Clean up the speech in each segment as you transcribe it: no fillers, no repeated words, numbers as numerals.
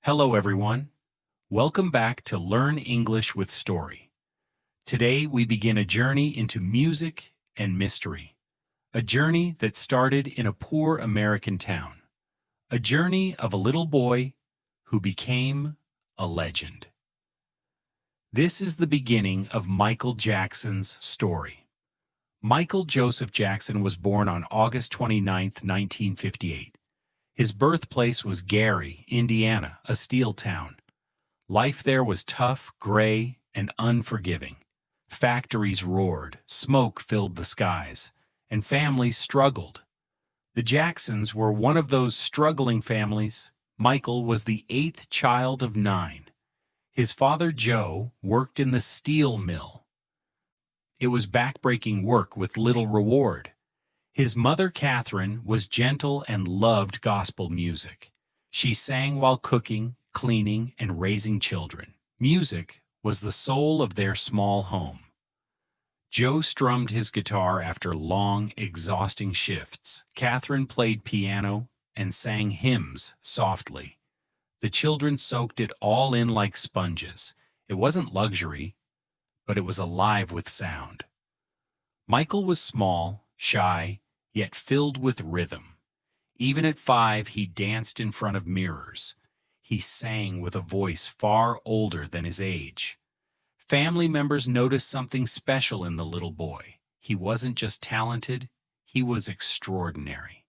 Hello, everyone. Welcome back to Learn English with Story. Today, we begin a journey into music and mystery. A journey that started in a poor American town. A journey of a little boy who became a legend. This is the beginning of Michael Jackson's story. Michael Joseph Jackson was born on August 29, 1958. His birthplace was Gary, Indiana, a steel town. Life there was tough, gray, and unforgiving. Factories roared, smoke filled the skies, and families struggled. The Jacksons were one of those struggling families. Michael was the eighth child of 9. His father, Joe, worked in the steel mill. It was backbreaking work with little reward. His mother, Catherine, was gentle and loved gospel music. She sang while cooking, cleaning, and raising children. Music was the soul of their small home. Joe strummed his guitar after long, exhausting shifts. Catherine played piano and sang hymns softly. The children soaked it all in like sponges. It wasn't luxury, but it was alive with sound. Michael was small, shy, yet filled with rhythm. Even at 5, he danced in front of mirrors. He sang with a voice far older than his age. Family members noticed something special in the little boy. He wasn't just talented, he was extraordinary.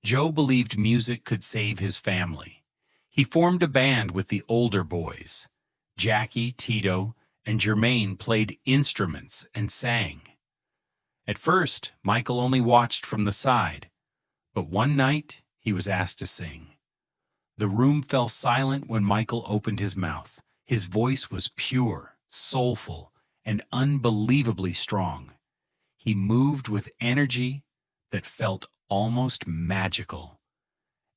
Joe believed music could save his family. He formed a band with the older boys. Jackie, Tito, and Jermaine played instruments and sang. At first, Michael only watched from the side, but one night he was asked to sing. The room fell silent when Michael opened his mouth. His voice was pure, soulful, and unbelievably strong. He moved with energy that felt almost magical.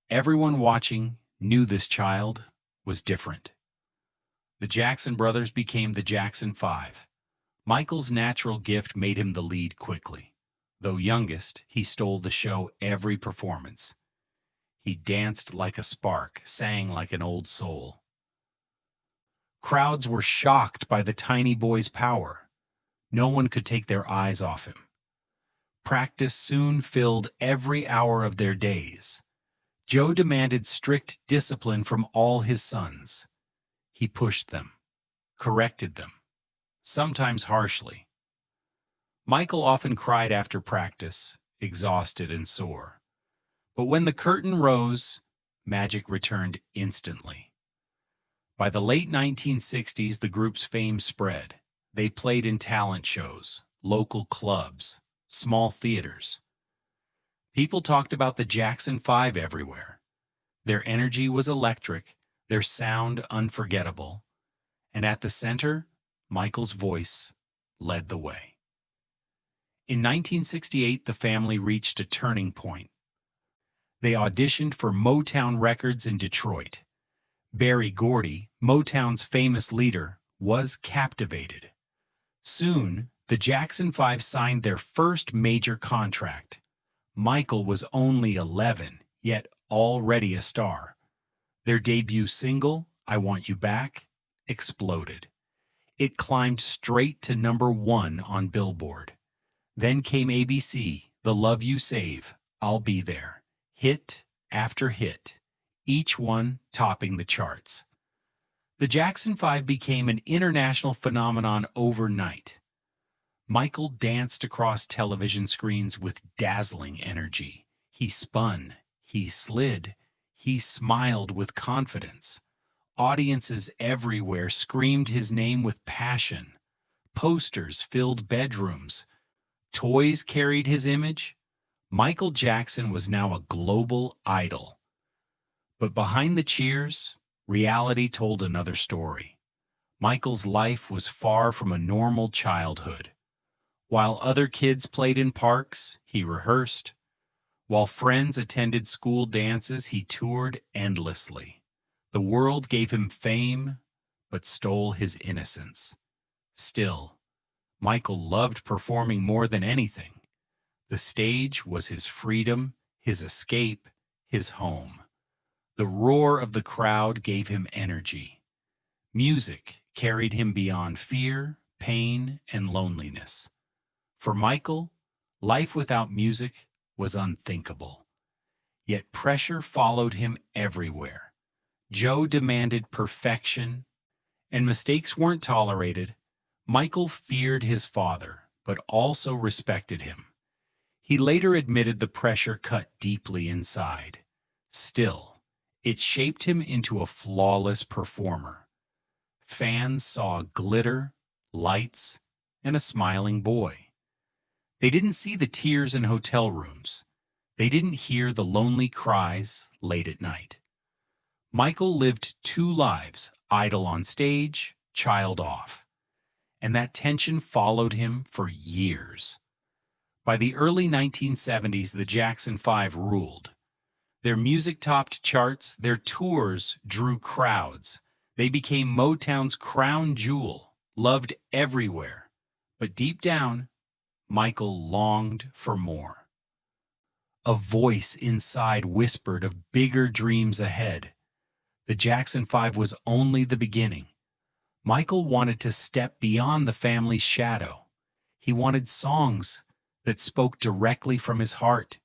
Everyone watching knew this child was different. The Jackson brothers became the Jackson 5. Michael's natural gift made him the lead quickly. Though youngest, he stole the show every performance. He danced like a spark, sang like an old soul. Crowds were shocked by the tiny boy's power. No one could take their eyes off him. Practice soon filled every hour of their days. Joe demanded strict discipline from all his sons. He pushed them, corrected them, sometimes harshly. Michael often cried after practice, exhausted and sore. But when the curtain rose, magic returned instantly. By the late 1960s, the group's fame spread. They played in talent shows, local clubs, small theaters. People talked about the Jackson 5 everywhere. Their energy was electric, their sound unforgettable, and at the center, Michael's voice led the way. In 1968, the family reached a turning point. They auditioned for Motown Records in Detroit. Berry Gordy, Motown's famous leader, was captivated. Soon, the Jackson 5 signed their first major contract. Michael was only 11, yet already a star. Their debut single, I Want You Back, exploded. It climbed straight to #1 on Billboard. Then came ABC, The Love You Save, I'll Be There. Hit after hit, each one topping the charts. The Jackson 5 became an international phenomenon overnight. Michael danced across television screens with dazzling energy. He spun, he slid, he smiled with confidence. Audiences everywhere screamed his name with passion. Posters filled bedrooms. Toys carried his image. Michael Jackson was now a global idol. But behind the cheers, reality told another story. Michael's life was far from a normal childhood. While other kids played in parks, he rehearsed. While friends attended school dances, he toured endlessly. The world gave him fame, but stole his innocence. Still, Michael loved performing more than anything. The stage was his freedom, his escape, his home. The roar of the crowd gave him energy. Music carried him beyond fear, pain, and loneliness. For Michael, life without music was unthinkable. Yet pressure followed him everywhere. Joe demanded perfection, and mistakes weren't tolerated. Michael feared his father, but also respected him. He later admitted the pressure cut deeply inside. Still, it shaped him into a flawless performer. Fans saw glitter, lights, and a smiling boy. They didn't see the tears in hotel rooms. They didn't hear the lonely cries late at night. Michael lived two lives, idol on stage, child off. And that tension followed him for years. By the early 1970s, the Jackson 5 ruled. Their music topped charts, their tours drew crowds. They became Motown's crown jewel, loved everywhere. But deep down, Michael longed for more. A voice inside whispered of bigger dreams ahead. The Jackson 5 was only the beginning. Michael wanted to step beyond the family's shadow. He wanted songs that spoke directly from his heart.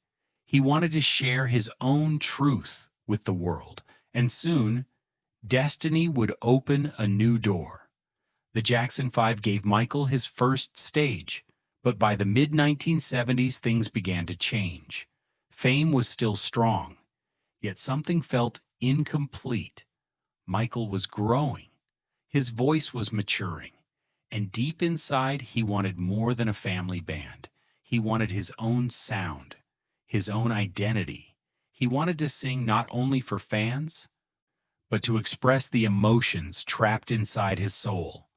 He wanted to share his own truth with the world, and soon, destiny would open a new door. The Jackson 5 gave Michael his first stage, but by the mid-1970s things began to change. Fame was still strong, yet something felt incomplete. Michael was growing. His voice was maturing, and deep inside he wanted more than a family band. He wanted his own sound, his own identity. He wanted to sing not only for fans, but to express the emotions trapped inside his soul.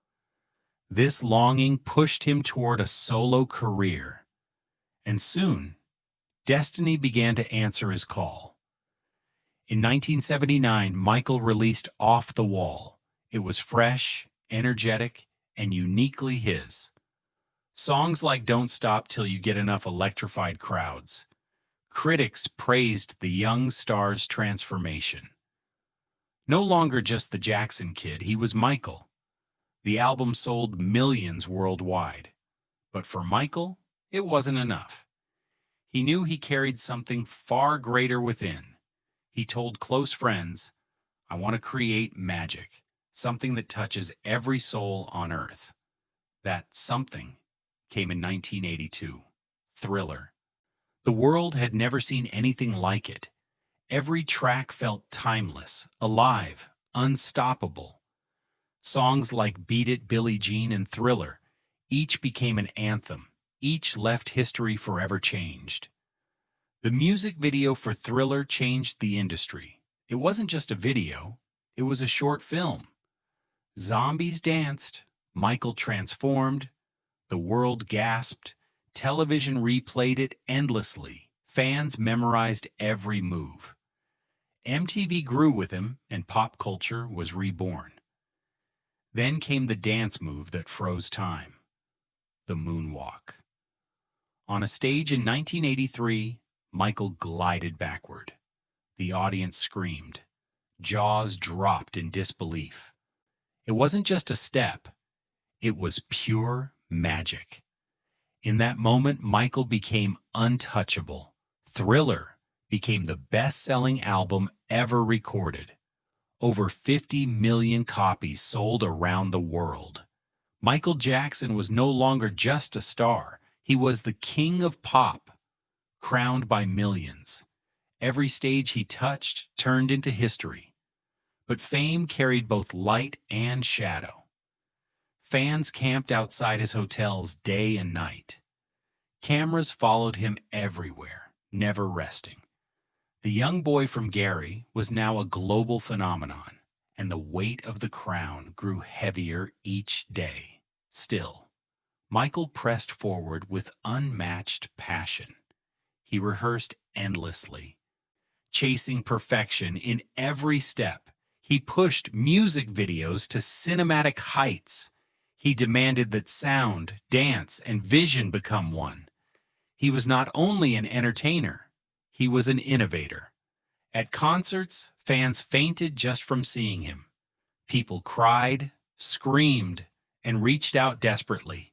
This longing pushed him toward a solo career, and soon, destiny began to answer his call. In 1979, Michael released Off the Wall. It was fresh, energetic, and uniquely his. Songs like Don't Stop Till You Get Enough electrified crowds. Critics praised the young star's transformation. No longer just the Jackson Kid, he was Michael. The album sold millions worldwide. But for Michael, it wasn't enough. He knew he carried something far greater within. He told close friends, "I want to create magic, something that touches every soul on earth." That something came in 1982, Thriller. The world had never seen anything like it. Every track felt timeless, alive, unstoppable. Songs like Beat It, Billie Jean, and Thriller, each became an anthem. Each left history forever changed. The music video for Thriller changed the industry. It wasn't just a video, it was a short film. Zombies danced, Michael transformed, the world gasped, television replayed it endlessly, fans memorized every move. MTV grew with him, and pop culture was reborn. Then came the dance move that froze time, the moonwalk. On a stage in 1983, Michael glided backward. The audience screamed. Jaws dropped in disbelief. It wasn't just a step. It was pure magic. In that moment, Michael became untouchable. Thriller became the best-selling album ever recorded. Over 50 million copies sold around the world. Michael Jackson was no longer just a star. He was the king of pop, crowned by millions. Every stage he touched turned into history. But fame carried both light and shadow. Fans camped outside his hotels day and night. Cameras followed him everywhere, never resting. The young boy from Gary was now a global phenomenon, and the weight of the crown grew heavier each day. Still, Michael pressed forward with unmatched passion. He rehearsed endlessly, chasing perfection in every step. He pushed music videos to cinematic heights. He demanded that sound, dance, and vision become one. He was not only an entertainer, he was an innovator. At concerts, fans fainted just from seeing him. People cried, screamed, and reached out desperately.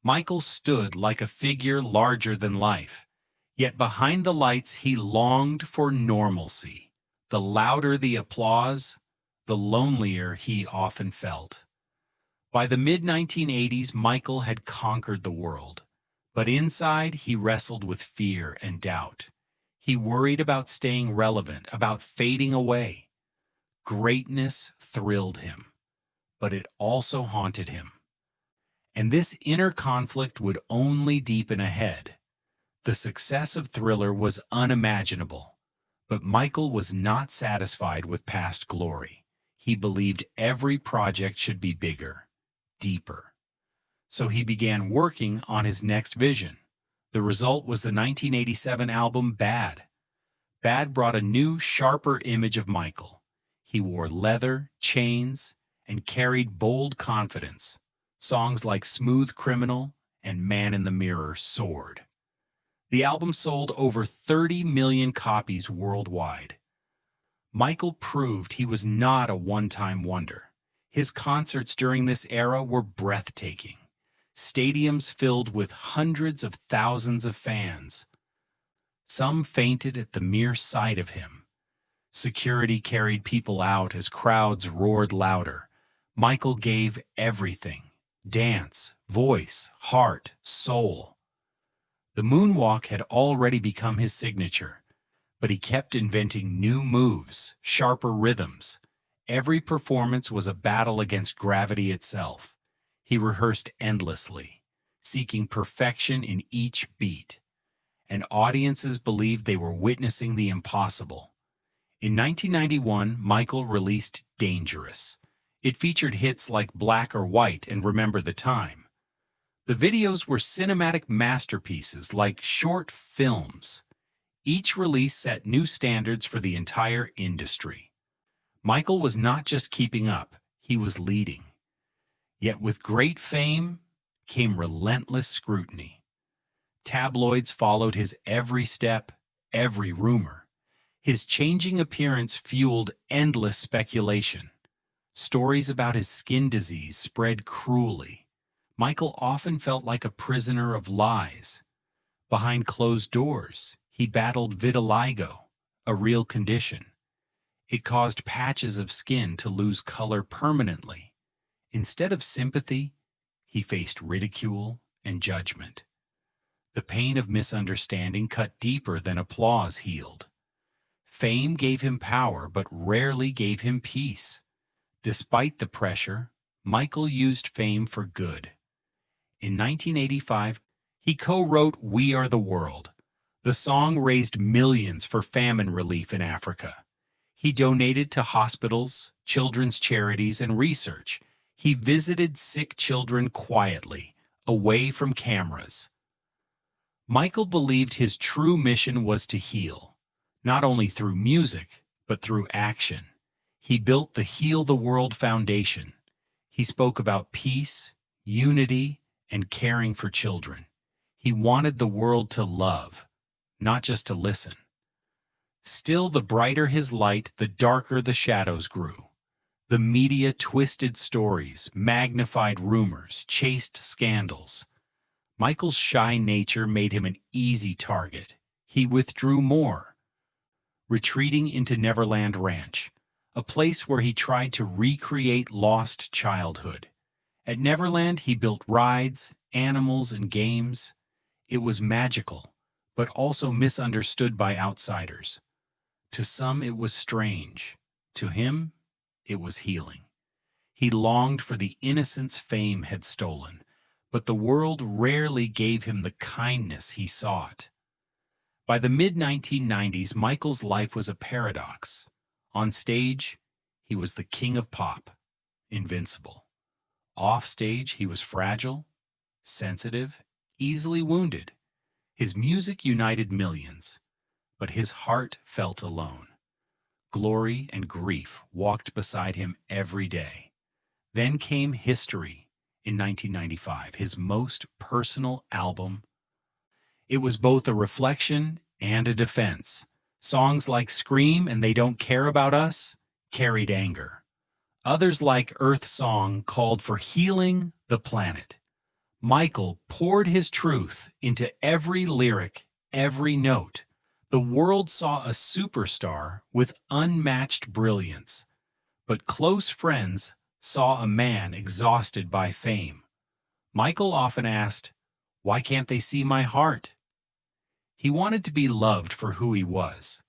Michael stood like a figure larger than life. Yet behind the lights he longed for normalcy. The louder the applause, the lonelier he often felt. By the mid-1980s, Michael had conquered the world. But inside, he wrestled with fear and doubt. He worried about staying relevant, about fading away. Greatness thrilled him, but it also haunted him. And this inner conflict would only deepen ahead. The success of Thriller was unimaginable, but Michael was not satisfied with past glory. He believed every project should be bigger, deeper. So he began working on his next vision. The result was the 1987 album Bad. Bad brought a new, sharper image of Michael. He wore leather, chains, and carried bold confidence. Songs like Smooth Criminal and Man in the Mirror soared. The album sold over 30 million copies worldwide. Michael proved he was not a one-time wonder. His concerts during this era were breathtaking. Stadiums filled with hundreds of thousands of fans. Some fainted at the mere sight of him. Security carried people out as crowds roared louder. Michael gave everything: dance, voice, heart, soul. The moonwalk had already become his signature, but he kept inventing new moves, sharper rhythms. Every performance was a battle against gravity itself. He rehearsed endlessly, seeking perfection in each beat, and audiences believed they were witnessing the impossible. In 1991, Michael released Dangerous. It featured hits like Black or White and Remember the Time. The videos were cinematic masterpieces like short films. Each release set new standards for the entire industry. Michael was not just keeping up, he was leading. Yet with great fame came relentless scrutiny. Tabloids followed his every step, every rumor. His changing appearance fueled endless speculation. Stories about his skin disease spread cruelly. Michael often felt like a prisoner of lies. Behind closed doors, he battled vitiligo, a real condition. It caused patches of skin to lose color permanently. Instead of sympathy, he faced ridicule and judgment. The pain of misunderstanding cut deeper than applause healed. Fame gave him power, but rarely gave him peace. Despite the pressure, Michael used fame for good. In 1985, he co-wrote We Are the World. The song raised millions for famine relief in Africa. He donated to hospitals, children's charities, and research. He visited sick children quietly, away from cameras. Michael believed his true mission was to heal, not only through music, but through action. He built the Heal the World Foundation. He spoke about peace, unity, and caring for children. He wanted the world to love, not just to listen. Still, the brighter his light, the darker the shadows grew. The media twisted stories, magnified rumors, chased scandals. Michael's shy nature made him an easy target. He withdrew more, retreating into Neverland Ranch, a place where he tried to recreate lost childhood. At Neverland, he built rides, animals, and games. It was magical, but also misunderstood by outsiders. To some, it was strange. To him, it was healing. He longed for the innocence fame had stolen, but the world rarely gave him the kindness he sought. By the mid-1990s, Michael's life was a paradox. On stage, he was the king of pop, invincible. Off stage, he was fragile, sensitive, easily wounded. His music united millions, but his heart felt alone. Glory and grief walked beside him every day. Then came History in 1995, his most personal album. It was both a reflection and a defense. Songs like Scream and They Don't Care About Us carried anger. Others like Earth Song called for healing the planet. Michael poured his truth into every lyric, every note. The world saw a superstar with unmatched brilliance, but close friends saw a man exhausted by fame. Michael often asked, "Why can't they see my heart?" He wanted to be loved for who he was,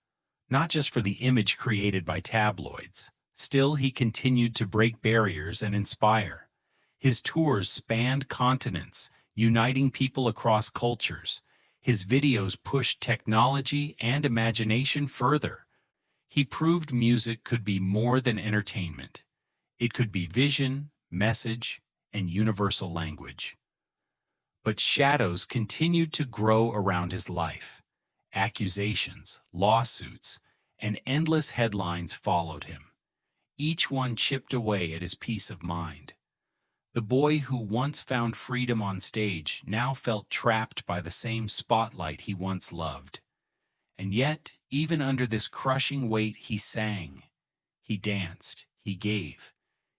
not just for the image created by tabloids. Still, he continued to break barriers and inspire. His tours spanned continents, uniting people across cultures. His videos pushed technology and imagination further. He proved music could be more than entertainment. It could be vision, message, and universal language. But shadows continued to grow around his life. Accusations, lawsuits, and endless headlines followed him. Each one chipped away at his peace of mind. The boy who once found freedom on stage now felt trapped by the same spotlight he once loved. And yet, even under this crushing weight, he sang. He danced. He gave.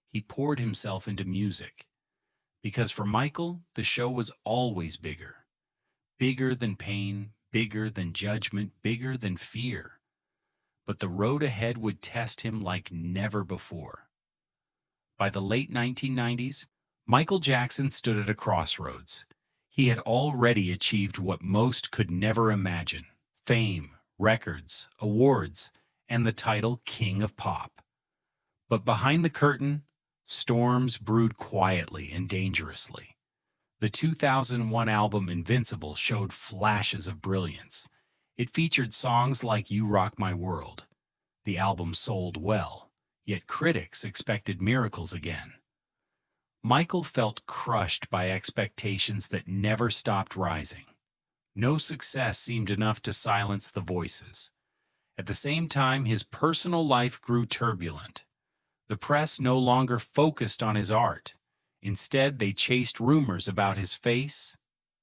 He poured himself into music. Because for Michael, the show was always bigger. Bigger than pain, bigger than judgment, bigger than fear. But the road ahead would test him like never before. By the late 1990s, Michael Jackson stood at a crossroads. He had already achieved what most could never imagine: fame, records, awards, and the title King of Pop. But behind the curtain, storms brewed quietly and dangerously. The 2001 album Invincible showed flashes of brilliance. It featured songs like You Rock My World. The album sold well, yet critics expected miracles again. Michael felt crushed by expectations that never stopped rising. No success seemed enough to silence the voices. At the same time, his personal life grew turbulent. The press no longer focused on his art. Instead, they chased rumors about his face,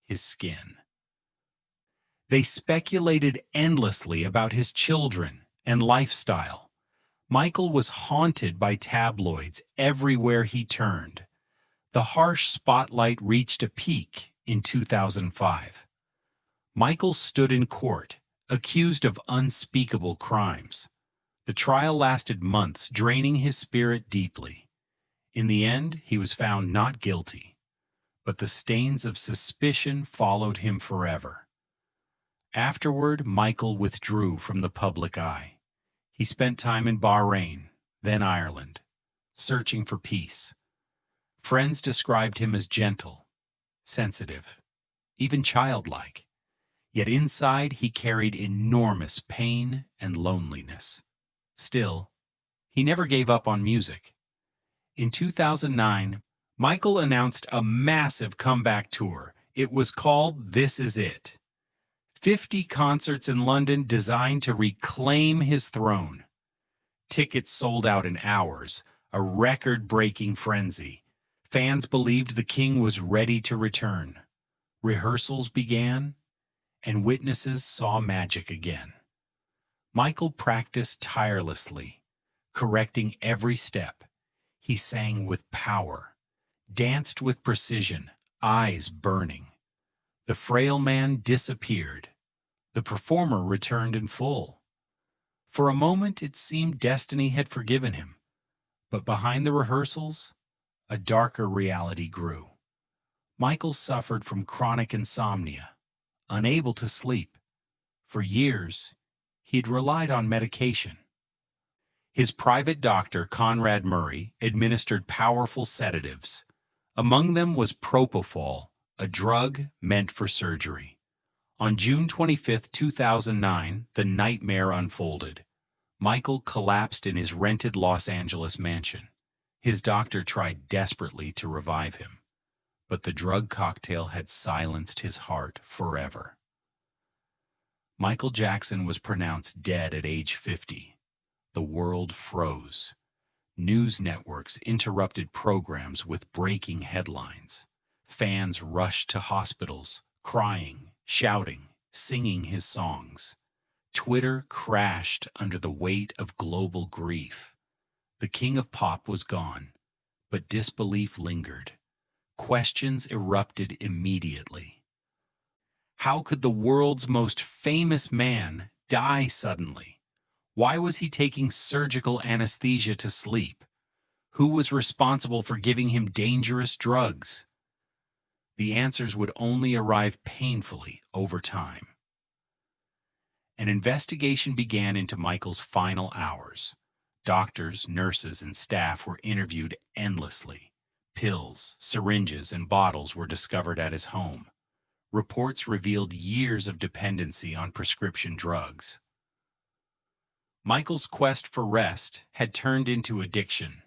his skin. They speculated endlessly about his children and lifestyle. Michael was haunted by tabloids everywhere he turned. The harsh spotlight reached a peak in 2005. Michael stood in court, accused of unspeakable crimes. The trial lasted months, draining his spirit deeply. In the end, he was found not guilty, but the stains of suspicion followed him forever. Afterward, Michael withdrew from the public eye. He spent time in Bahrain, then Ireland, searching for peace. Friends described him as gentle, sensitive, even childlike. Yet inside he carried enormous pain and loneliness. Still, he never gave up on music. In 2009, Michael announced a massive comeback tour. It was called This Is It. 50 concerts in London designed to reclaim his throne. Tickets sold out in hours, a record-breaking frenzy. Fans believed the king was ready to return. Rehearsals began, and witnesses saw magic again. Michael practiced tirelessly, correcting every step. He sang with power, danced with precision, eyes burning. The frail man disappeared. The performer returned in full. For a moment, it seemed destiny had forgiven him. But behind the rehearsals, a darker reality grew. Michael suffered from chronic insomnia, unable to sleep. For years, he had relied on medication. His private doctor, Conrad Murray, administered powerful sedatives. Among them was propofol, a drug meant for surgery. On June 25, 2009, the nightmare unfolded. Michael collapsed in his rented Los Angeles mansion. His doctor tried desperately to revive him, but the drug cocktail had silenced his heart forever. Michael Jackson was pronounced dead at age 50. The world froze. News networks interrupted programs with breaking headlines. Fans rushed to hospitals, crying, shouting, singing his songs. Twitter crashed under the weight of global grief. The king of pop was gone, but disbelief lingered. Questions erupted immediately. How could the world's most famous man die suddenly? Why was he taking surgical anesthesia to sleep? Who was responsible for giving him dangerous drugs? The answers would only arrive painfully over time. An investigation began into Michael's final hours. Doctors, nurses, and staff were interviewed endlessly. Pills, syringes, and bottles were discovered at his home. Reports revealed years of dependency on prescription drugs. Michael's quest for rest had turned into addiction.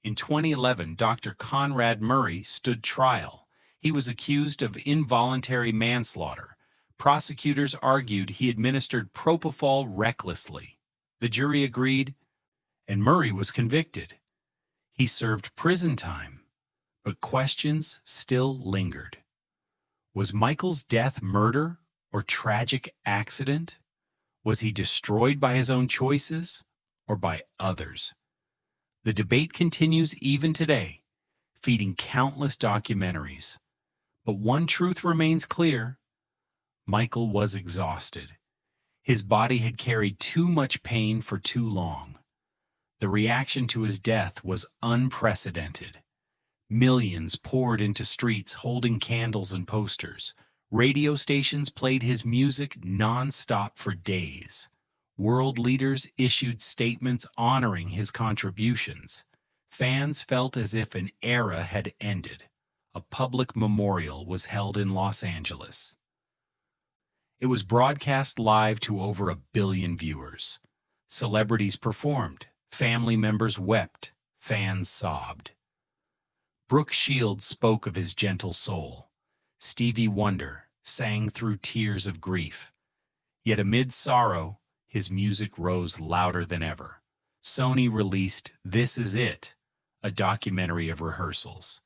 In 2011, Dr. Conrad Murray stood trial. He was accused of involuntary manslaughter. Prosecutors argued he administered propofol recklessly. The jury agreed, and Murray was convicted. He served prison time, but questions still lingered. Was Michael's death murder or tragic accident? Was he destroyed by his own choices or by others? The debate continues even today, feeding countless documentaries. But one truth remains clear: Michael was exhausted. His body had carried too much pain for too long. The reaction to his death was unprecedented. Millions poured into streets holding candles and posters. Radio stations played his music non-stop for days. World leaders issued statements honoring his contributions. Fans felt as if an era had ended. A public memorial was held in Los Angeles. It was broadcast live to over 1 billion viewers. Celebrities performed. Family members wept. Fans sobbed. Brooke Shields spoke of his gentle soul. Stevie Wonder sang through tears of grief. Yet amid sorrow, his music rose louder than ever. Sony released This Is It, a documentary of rehearsals.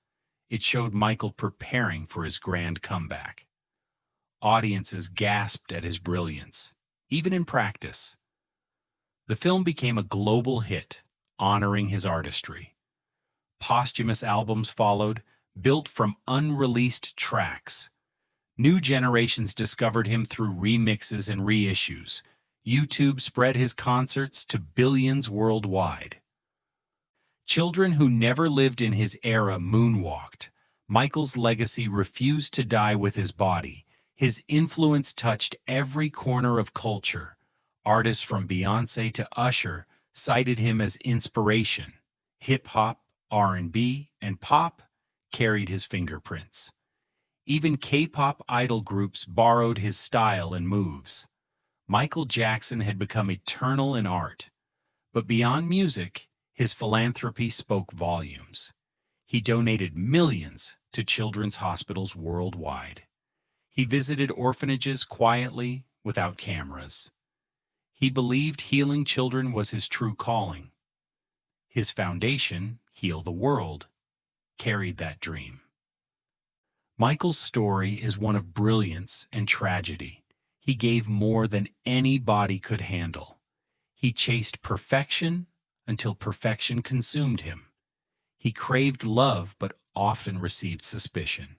It showed Michael preparing for his grand comeback. Audiences gasped at his brilliance, even in practice. The film became a global hit, honoring his artistry. Posthumous albums followed, built from unreleased tracks. New generations discovered him through remixes and reissues. YouTube spread his concerts to billions worldwide. Children who never lived in his era moonwalked. Michael's legacy refused to die with his body. His influence touched every corner of culture. Artists from Beyoncé to Usher cited him as inspiration. Hip-hop, R&B, and pop carried his fingerprints. Even K-pop idol groups borrowed his style and moves. Michael Jackson had become eternal in art. But beyond music, his philanthropy spoke volumes. He donated millions to children's hospitals worldwide. He visited orphanages quietly, without cameras. He believed healing children was his true calling. His foundation, Heal the World, carried that dream. Michael's story is one of brilliance and tragedy. He gave more than anybody could handle. He chased perfection until perfection consumed him. He craved love but often received suspicion.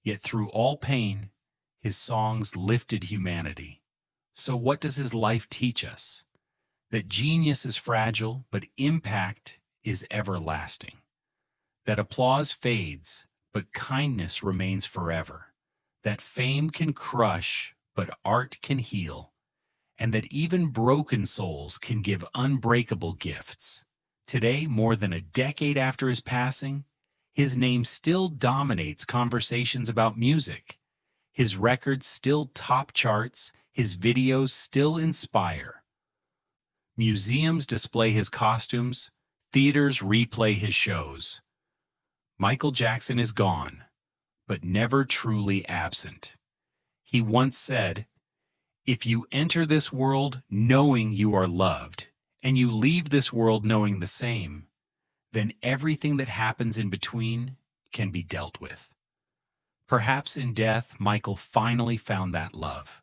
Yet through all pain, his songs lifted humanity. So what does his life teach us? That genius is fragile, but impact is everlasting. That applause fades, but kindness remains forever. That fame can crush, but art can heal. And that even broken souls can give unbreakable gifts. Today, more than a decade after his passing, his name still dominates conversations about music. His records still top charts, his videos still inspire. Museums display his costumes, theaters replay his shows. Michael Jackson is gone, but never truly absent. He once said, "If you enter this world knowing you are loved, and you leave this world knowing the same, then everything that happens in between can be dealt with." Perhaps in death, Michael finally found that love.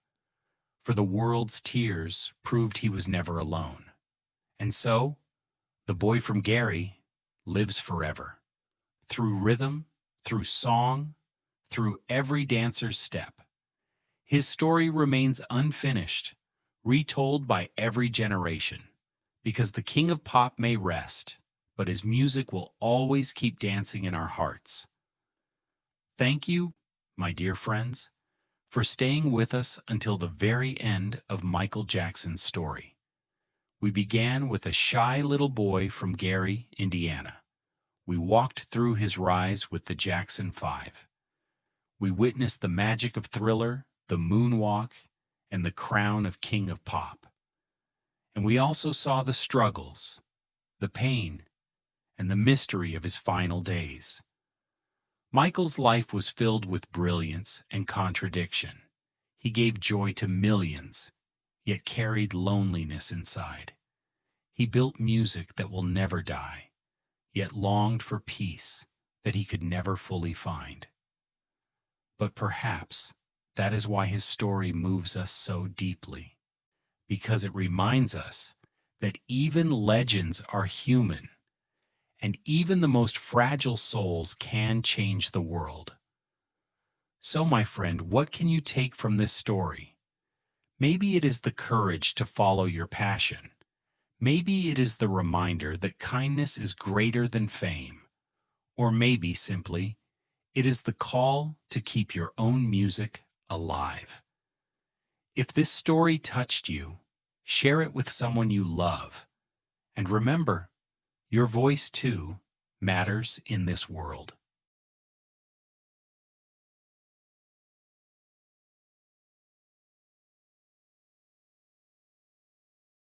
for the world's tears proved he was never alone. And so, the boy from Gary lives forever, through rhythm, through song, through every dancer's step. His story remains unfinished, retold by every generation, because the king of pop may rest, but his music will always keep dancing in our hearts. Thank you, my dear friends, for staying with us until the very end of Michael Jackson's story. We began with a shy little boy from Gary, Indiana. We walked through his rise with the Jackson 5. We witnessed the magic of Thriller, the moonwalk, and the crown of King of Pop. And we also saw the struggles, the pain, and the mystery of his final days. Michael's life was filled with brilliance and contradiction. He gave joy to millions, yet carried loneliness inside. He built music that will never die, yet longed for peace that he could never fully find. But perhaps that is why his story moves us so deeply, because it reminds us that even legends are human, and even the most fragile souls can change the world. So, my friend, what can you take from this story? Maybe it is the courage to follow your passion. Maybe it is the reminder that kindness is greater than fame. Or maybe simply, it is the call to keep your own music alive. If this story touched you, share it with someone you love. And remember, your voice too matters in this world.